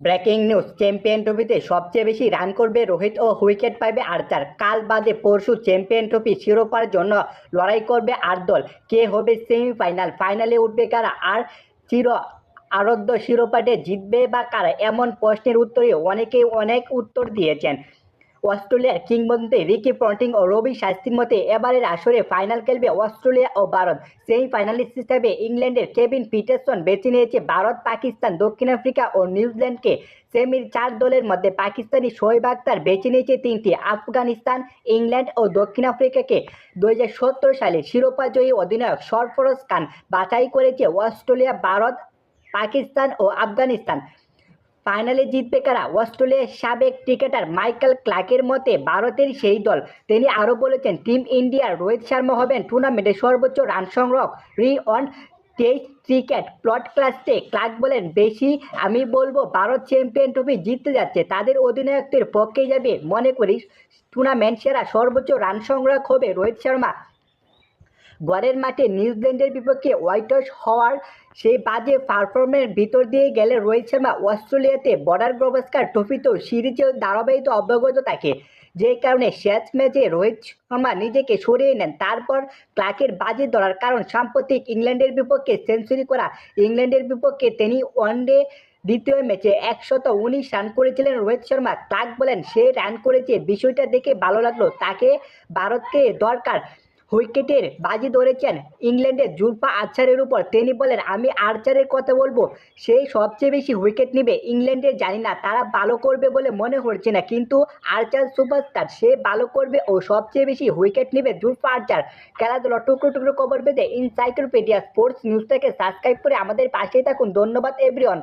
Breaking news, champion ট্রফিতে সবচেয়ে বেশি রান করবে রোহিত ও উইকেট পাবে আর্চার। কাল বাদে পরশু চ্যাম্পিয়ন ট্রফি শিরোপার জন্য লড়াই করবে ৮ দল। কে হবে সেমিফাইনাল, ফাইনালে উঠবে কারা, আর চির আরাধ্য শিরোপাটি জিতবে বা কারা? এমন প্রশ্নের উত্তরে অনেকেই অনেক উত্তর দিয়েছেন। অস্ট্রেলিয়ার কিংবদন্তি রিকি পন্টিং ও রবি শাস্ত্রীর মতে এবারের আসরে ফাইনাল খেলবে অস্ট্রেলিয়া ও ভারত। সেমিফাইনালিস্ট হিসেবে ইংল্যান্ডের কেভিন পিটারসন বেছে নিয়েছে ভারত, পাকিস্তান, দক্ষিণ আফ্রিকা ও নিউজিল্যান্ডকে। সেমির ৪ দলের মধ্যে পাকিস্তানি শোয়েব আখতার বেছে নিয়েছে তিনটি, আফগানিস্তান, ইংল্যান্ড ও দক্ষিণ আফ্রিকাকে। ২০১৭ সালে শিরোপাজয়ী অধিনায়ক সরফরোজ খান বাছাই করেছে অস্ট্রেলিয়া, ভারত, পাকিস্তান ও আফগানিস্তান। ফাইনালে জিতবে কারা? অস্ট্রেলিয়ার সাবেক ক্রিকেটার মাইকেল ক্লার্কের মতে ভারতের সেই দল। তিনি আরও বলেছেন, টিম ইন্ডিয়ার রোহিত শর্মা হবেন টুর্নামেন্টের সর্বোচ্চ রান সংগ্রাহক অন টেস্ট ক্রিকেট পডকাস্টে ক্লার্ক বলেন, বেশি আমি বলবো ভারত চ্যাম্পিয়ন ট্রফি জিততে যাচ্ছে, তাদের অধিনায়কত্বের পক্ষেই যাবে। মনে করি টুর্নামেন্ট সেরা সর্বোচ্চ রান সংগ্রাহক হবে রোহিত শর্মা। ঘরের মাঠে নিউজিল্যান্ডের বিপক্ষে হোয়াইটওয়াশ হওয়ার সেই বাজে পারফরম্যান্সের ভিতর দিয়ে গেলে রোহিত শর্মা অস্ট্রেলিয়াতে বর্ডার গাভাস্কার ট্রফিতেও সিরিজেও ধারাবাহিক অব্যাহত থাকে, যে কারণে শেষ ম্যাচে রোহিত শর্মা নিজেকে সরিয়ে নেন। তারপর ক্লার্কের বাজি ধরার কারণ সাম্প্রতিক ইংল্যান্ডের বিপক্ষে সেঞ্চুরি করা। ইংল্যান্ডের বিপক্ষে তিনি ওয়ানডে দ্বিতীয় ম্যাচে ১১৯ রান করেছিলেন রোহিত শর্মা। ক্লার্ক বলেন, সে রান করেছে, বিষয়টা দেখে ভালো লাগলো। তাকে ভারতকে দরকার। উইকেটের বাজি ধরেছেন ইংল্যান্ডের জুলফা আর্চারের উপর। তিনি বলেন, আমি আর্চারের কথা বলবো, সেই সবচেয়ে বেশি উইকেট নেবে ইংল্যান্ডের। জানি না তারা ভালো করবে বলে মনে হচ্ছে না, কিন্তু আর্চার সুপারস্টার, সে ভালো করবে ও সবচেয়ে বেশি উইকেট নেবে জুলফা আর্চার। খেলাধুলা টুকরো টুকরো খবর পেতে এনসাইক্লোপিডিয়া স্পোর্টস নিউজটাকে সাবস্ক্রাইব করে আমাদের পাশেই থাকুন। ধন্যবাদ এভরিওয়ান।